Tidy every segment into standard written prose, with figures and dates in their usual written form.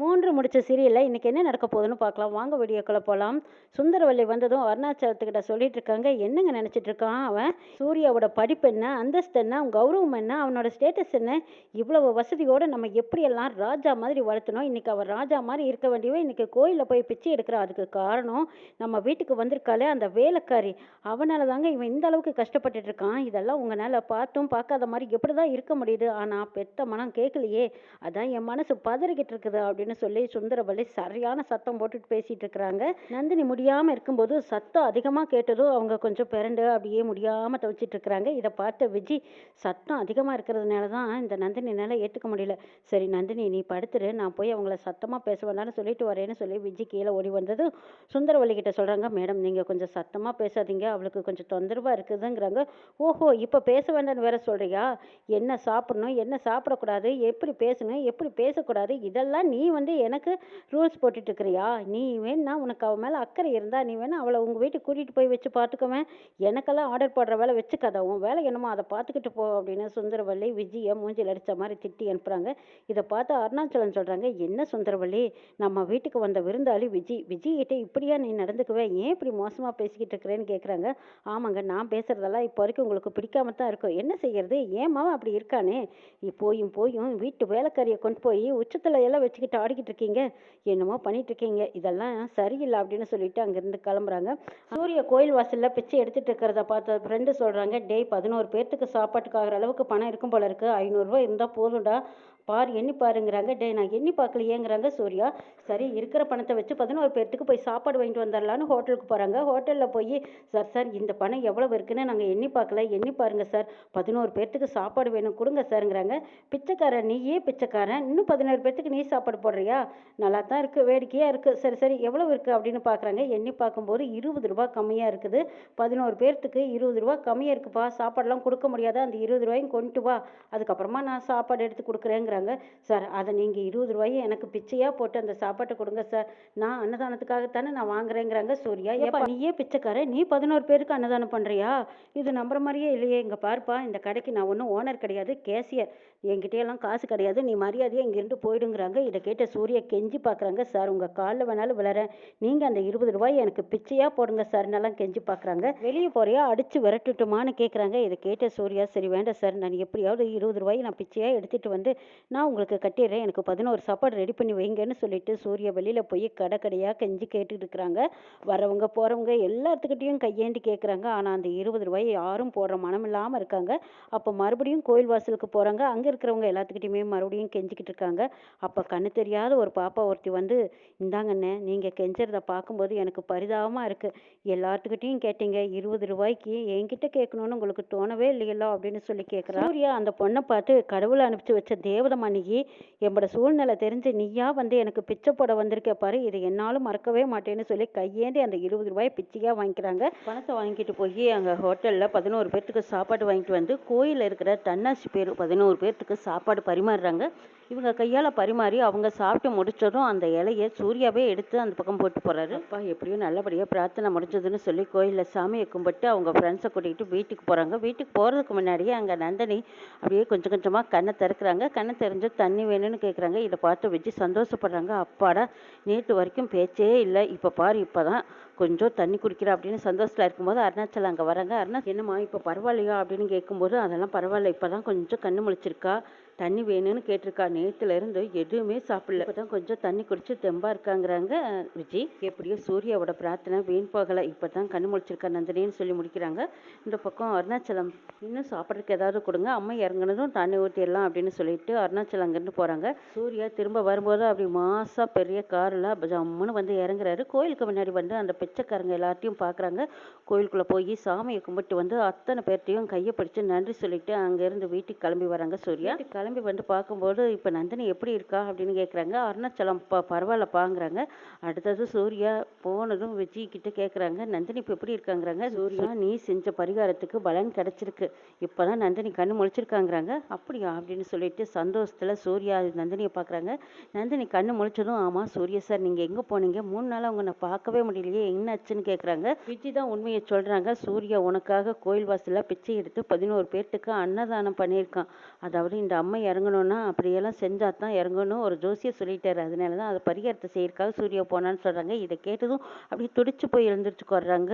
3 முடிச்ச சீரியல்ல இன்னைக்கு என்ன நடக்க போகுதுன்னு பார்க்கலாம். வாங்க வீடியோக்குள்ள போலாம். சுந்தரவல்லி வந்ததும் அருணாச்சலத்துக்கிட்ட சொல்லிட்டு இருக்காங்க. என்னங்க நினைச்சிட்டு இருக்கான் அவன்? சூர்யாவோட படிப்பு என்ன, அந்தஸ்து என்ன, அவன் கௌரவம் என்ன, அவனோட ஸ்டேட்டஸ் என்ன? இவ்வளவு வசதியோட நம்ம எப்படியெல்லாம் ராஜா மாதிரி வளர்த்தணும். இன்னைக்கு அவன் ராஜா மாதிரி இருக்க வேண்டியவன் இன்னைக்கு கோயில்ல போய் பிச்சை எடுக்கிறான். அதுக்கு காரணம் நம்ம வீட்டுக்கு வந்திருக்காளே அந்த வேலைக்காரி. அவனால தாங்க இவன் இந்த அளவுக்கு கஷ்டப்பட்டுட்டு இருக்கான். இதெல்லாம் உங்களால பார்த்தும் பார்க்காத மாதிரி எப்படிதான் இருக்க முடியுது? ஆனா பெத்த மனம் கேட்கலையே. அதான் என் மனசு பதறிக்கிட்டு இருக்குது அப்படின்னு சொல்லி சுந்தரவல்லி சரியான சத்தம் போட்டுட்டு பேசிட்டு இருக்கிறாங்க. நந்தினி முடியாம இருக்கும்போது சத்தம் அதிகமா கேட்டதும் அவங்க கொஞ்சம் பிறண்டு அப்படியே முடியாம தவிச்சிட்டு இருக்கிறாங்க. இதை பார்த்த விஜி, சத்தம் அதிகமா இருக்கிறதுனால தான் இந்த நந்தினினால ஏற்றுக்க முடியல. சரி நந்தினி, நீ படுத்துரு, நான் போய் அவங்கள சத்தமா பேச வேண்டாம்னு சொல்லிட்டு வரேன்னு சொல்லி விஜி கீழே ஓடி வந்தது. சுந்தரவல்லி கிட்ட சொல்றாங்க, மேடம் நீங்க கொஞ்சம் சத்தமா பேசாதீங்க, அவளுக்கு கொஞ்சம் தொந்தரவா இருக்குதுங்கிறாங்க. ஓஹோ, இப்ப பேச வேண்டாம்னு வேற சொல்றியா? என்ன சாப்பிடணும், என்ன சாப்பிடக்கூடாது, எப்படி பேசணும், எப்படி பேசக்கூடாது, இதெல்லாம் நீ எனக்கு ரூல்ஸ் போட்டுட்டு இருக்கிறியா? நீ வேணா, உனக்கு அவன் மேலே அக்கறை இருந்தா நீ வேணா அவளை உங்கள் வீட்டுக்கு கூட்டிகிட்டு போய் வச்சு பார்த்துக்குவேன். எனக்கெல்லாம் ஆர்டர் போடுற வேலை வச்சுக்காத, உன் வேலை என்னமோ அதை பார்த்துக்கிட்டு போ அப்படின்னு சுந்தரவல்லி விஜயை மூஞ்சில் அடித்த மாதிரி திட்டி அனுப்புகிறாங்க. இதை பார்த்து அருணாச்சலம் சொல்கிறாங்க, என்ன சுந்தரவல்லி, நம்ம வீட்டுக்கு வந்த விருந்தாளி விஜய்கிட்ட இப்படியா நீ நடந்துக்குவேன்? ஏன் இப்படி மோசமாக பேசிக்கிட்டு இருக்கிறேன்னு கேட்குறாங்க. ஆமாங்க, நான் பேசுகிறதெல்லாம் இப்போ வரைக்கும் உங்களுக்கு பிடிக்காம தான் இருக்கும். என்ன செய்யறது, ஏமாவும் அப்படி இருக்கானே. போயும் போயும் வீட்டு வேலைக்காரியை கொண்டு போய் உச்சத்தில் எல்லாம் வச்சுக்கிட்டு ஆடிக்கிட்டு இருக்கீங்க, என்னமோ பண்ணிட்டு இருக்கீங்க, இதெல்லாம் சரியில்லை அப்படின்னு சொல்லிட்டு அங்கேருந்து கிளம்புறாங்க. சூரிய கோயில் வாசலில் பிச்சை எடுத்துட்டு இருக்கிறத பார்த்த ஃப்ரெண்டு சொல்கிறாங்க, டேய் 11 பேர்த்துக்கு சாப்பாட்டுக்கு ஆகிற அளவுக்கு பணம் இருக்கும் போல இருக்கு, 500 ரூபா இருந்தால் போதும்டா, பார் எண்ணி பாருங்கிறாங்க. டே நான் எண்ணி பார்க்கலையேங்கிறாங்க சூர்யா. சரி, இருக்கிற பணத்தை வச்சு 11 பேர்த்துக்கு போய் சாப்பாடு வாங்கிட்டு வந்துடலான்னு ஹோட்டலுக்கு போகிறாங்க. ஹோட்டலில் போய், சார் சார் இந்த பணம் எவ்வளவு இருக்குன்னு நாங்கள் எண்ணி பார்க்கல, எண்ணி பாருங்க சார், 11 பேர்த்துக்கு சாப்பாடு வேணும், கொடுங்க சாருங்கிறாங்க. பிச்சைக்காரன் நீயே பிச்சைக்காரன், இன்னும் 11 பேர்த்துக்கு நீ சாப்பாடு போடுறியா? நல்லா தான் இருக்குது, வேடிக்கையாக இருக்குது. சரி சரி எவ்வளவு இருக்குது அப்படின்னு பார்க்குறாங்க. எண்ணி பார்க்கும்போது 20 ரூபா கம்மியாக இருக்குது. 11 பேர்த்துக்கு 20 ரூபா கம்மியாக இருக்குப்பா, சாப்பாடெல்லாம் கொடுக்க முடியாத, அந்த 20 ரூபாயும் கொண்டு வா, அதுக்கப்புறமா நான் சாப்பாடு எடுத்து கொடுக்குறேங்கிறாங்க. சார் அதை நீங்கள் 20 ரூபாயை எனக்கு பிச்சையாக போட்டு அந்த சாப்பாட்டை கொடுங்க சார், நான் அன்னதானத்துக்காகத்தானே நான் வாங்குறேங்கிறாங்க சூர்யா. ஏப்பா நீயே பிச்சைக்காரன், நீ 11 பேருக்கு அன்னதானம் பண்ணுறியா? இது நம்புற மாதிரியே இல்லையே. இங்கே பார்ப்பா, இந்த கடைக்கு நான் ஒன்றும் ஓனர் கிடையாது, கேசியர், என்கிட்டயெல்லாம் காசு கிடையாது, நீ மரியாதையாக இங்கேருந்து போயிடுங்கிறாங்க. இதை கேட்ட சூர்யா கெஞ்சி பார்க்குறாங்க, சார் உங்கள் காலில் வேணாலும் விழறேன், நீங்கள் அந்த 20 ரூபாய் எனக்கு பிச்சையாக போடுங்க சார், நல்லா கெஞ்சி பார்க்குறாங்க. வெளியே போறியா, அடித்து விரட்டுட்டுமான்னு கேட்குறாங்க. இதை கேட்ட சூர்யா, சரி வேண்டாம் சார், நான் எப்படியாவது 20 ரூபாய் நான் பிச்சையாக எடுத்துகிட்டு வந்து நான் உங்களுக்கு கட்டிடுறேன், எனக்கு 11 சாப்பாடு ரெடி பண்ணி வைங்கன்னு சொல்லிட்டு சூர்யா வெளியில் போய் கடையாக கெஞ்சி கேட்டுட்டு இருக்கிறாங்க. வரவங்க போகிறவங்க எல்லாத்துக்கிட்டையும் கையேண்டி கேட்குறாங்க. ஆனால் அந்த 20 ரூபாயை யாரும் போடுற மனம் இல்லாமல் இருக்காங்க. அப்போ மறுபடியும் கோயில் வாசலுக்கு போகிறாங்க. அங்கே இருக்கிறவங்க எல்லாத்துக்கிட்டையுமே மறுபடியும் கெஞ்சிக்கிட்டு இருக்காங்க. அப்போ கண்ணு தெரியாத ஒரு பாப்பா ஒருத்தி வந்து, இந்தாங்கண்ணே, நீங்கள் கெஞ்சறதை பார்க்கும்போது எனக்கு பரிதாபமாக இருக்குது, எல்லாத்துக்கிட்டையும் கேட்டீங்க, 20 ரூபாய்க்கு என்கிட்ட கேட்கணும்னு உங்களுக்கு தோணவே இல்லையല്ലോ அப்படின்னு சொல்லி கேட்குறா. சூர்யா அந்த பொண்ணை பார்த்து, கடவுளை அனுப்பிச்சு வச்ச தேவதமா நீ, என்னோட சூழ்நிலை தெரிஞ்சு நீயா வந்து எனக்கு பிச்சை போட வந்திருக்க பாரு, இதை என்னாலும் மறக்கவே மாட்டேன்னு சொல்லி கையேந்தி அந்த 20 ரூபாய் பிச்சையாக வாங்கிக்கிறாங்க. பணத்தை வாங்கிட்டு போய் அங்கே ஹோட்டலில் 11 பேர்த்துக்கு சாப்பாடு வாங்கிட்டு வந்து கோயிலில் இருக்கிற தன்னாசி பேர் 11 பேர்த்துக்கு சாப்பாடு பரிமாறுறாங்க. இவங்க கையால் பரிமாறி அவங்க சாப்பிட்டு முடிச்சதும் அந்த இலையை சூர்யாவே எடுத்து அந்த பக்கம் போட்டு போகிறாரு. அப்பா எப்படியும் நல்லபடியாக பிரார்த்தனை முடிஞ்சதுன்னு சொல்லி கோயிலில் சாமியை கும்பிட்டு அவங்க ஃப்ரெண்ட்ஸை கூட்டிகிட்டு வீட்டுக்கு போகிறாங்க. வீட்டுக்கு போகிறதுக்கு முன்னாடியே அங்கே நந்தினி அப்படியே கொஞ்சம் கொஞ்சமாக கண்ணை திறக்கிறாங்க. கண்ணை தெரிஞ்சு தண்ணி வேணும்னு கேட்குறாங்க. இதை பார்த்து விஜய் சந்தோஷப்படுறாங்க. அப்பாடா, நேற்று வரைக்கும் பேச்சே இல்லை, இப்போ பாரு இப்போ தான் கொஞ்சம் தண்ணி குடிக்கிறா அப்படின்னு சந்தோஷத்தில் இருக்கும்போது அருணாச்சலம் அங்கே வராங்க. என்னம்மா இப்போ பரவாயில்லையா அப்படின்னு கேட்கும்போது, அதெல்லாம் பரவாயில்ல, இப்போ தான் கொஞ்சம் கண்ணு முழிச்சிருக்கா, தண்ணி வேணும்னு கேட்டிருக்கா, நேற்றுலேருந்து எதுவுமே சாப்பிடல, இப்போ தான் கொஞ்சம் தண்ணி குடிச்சு தெம்பா இருக்காங்கிறாங்க விஜய். எப்படியோ சூர்யாவோட பிரார்த்தனை வீண் போகலை, இப்போ தான் கண்ணு முழிச்சிருக்கா நந்தினின்னு சொல்லி முடிக்கிறாங்க. இந்த பக்கம் அருணாச்சலம், இன்னும் சாப்பிட்றதுக்கு ஏதாவது கொடுங்க, அம்மா இறங்குனதும் தண்ணி ஊற்றிடலாம் அப்படின்னு சொல்லிட்டு அருணாச்சலம் அங்கேருந்து போகிறாங்க. சூர்யா திரும்ப வரும்போது அப்படி மாசா பெரிய காரில் ஜம்முன்னு வந்து இறங்குறாரு. கோயிலுக்கு முன்னாடி வந்து அந்த பிச்சைக்காரங்க எல்லாத்தையும் பார்க்குறாங்க. கோயிலுக்குள்ளே போய் சாமியை கும்பிட்டு வந்து அத்தனை பேர்த்தையும் கையை பிடிச்சி நன்றி சொல்லிட்டு அங்கேருந்து வீட்டுக்கு கிளம்பி வராங்க சூர்யா. கிளம்பி வந்து பார்க்கும்போது, இப்போ நந்தினி எப்படி இருக்கா அப்படின்னு கேட்குறாங்க. அருணாச்சலம் பரவாயில்லப்பாங்கிறாங்க. அடுத்தது சூர்யா போனதும் விஜய் கிட்ட கேட்குறாங்க, நந்தினி இப்போ எப்படி இருக்காங்கிறாங்க. சூர்யா, நீ செஞ்ச பரிகாரத்துக்கு பலன் கிடைச்சிருக்கு, இப்போ தான் நந்தினி கண்ணு முழிச்சிருக்காங்கிறாங்க. அப்படியா அப்படின்னு சொல்லிட்டு சந்தோஷத்தில் சூர்யா நந்தினியை பார்க்குறாங்க. நந்தினி கண்ணு முழிச்சதும், ஆமாம் சூர்யா சார், நீங்கள் எங்கே போனீங்க, 3 நாளாக உங்களை பார்க்கவே முடியலையே, என்னாச்சுன்னு கேட்குறாங்க. விஜய் தான் உண்மையை சொல்கிறாங்க. சூர்யா உனக்காக கோயில் வாசலில் பிச்சை எடுத்து 11 பேர்த்துக்கு அன்னதானம் பண்ணியிருக்கான். அதாவது இந்த அம்மை இல்லாமல் இறங்கணும்னா அப்படியெல்லாம் செஞ்சால் தான் இறங்கணும் ஒரு ஜோசியர் சொல்லிட்டாரு. அதனால தான் அதை பரிகாரத்தை செய்யறதுக்காக சூர்யா போனான்னு சொல்கிறாங்க. இதை கேட்டதும் அப்படியே துடிச்சு போய் எழுந்திரிச்சு வர்றாங்க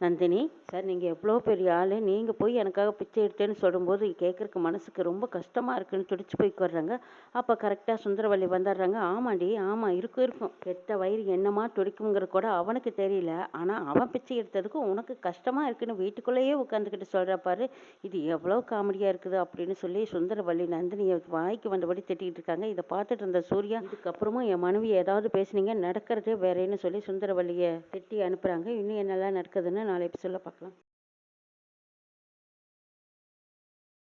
நந்தினி. சார் நீங்கள் எவ்வளோ பெரிய ஆள், நீங்கள் போய் எனக்காக பிச்சை எடுத்தேன்னு சொல்லும்போது கேட்குறக்கு மனசுக்கு ரொம்ப கஷ்டமாக இருக்குன்னு துடிச்சு போய் வர்றாங்க. அப்போ கரெக்டாக சுந்தரவல்லி வந்துடுறாங்க. ஆமாண்டி, ஆமாம் இருக்கும் இருக்கும், கெட்ட வயிறு என்னமா துடிக்குங்கிற கூட அவனுக்கு தெரியல. ஆனால் அவன் பிச்சை எடுத்ததுக்கும் உனக்கு கஷ்டமாக இருக்குன்னு வீட்டுக்குள்ளேயே உட்காந்துக்கிட்டு சொல்கிற பாரு, இது எவ்வளோ காமெடியாக இருக்குது அப்படின்னு சொல்லி சுந்தரவல்லி நந்தினியை வாய்க்கு வந்தபடி திட்டிகிட்டு இருக்காங்க. இதை பார்த்துட்டு இருந்த சூர்யா, இதுக்கப்புறமும் என் மனைவி ஏதாவது பேசுனீங்க நடக்கிறதே வேறேன்னு சொல்லி சுந்தரவல்லியை திட்டி அனுப்புகிறாங்க. இன்னும் என்னெல்லாம் நடக்குதுன்னு நாளை எபிசோடில் பார்க்கலாம்.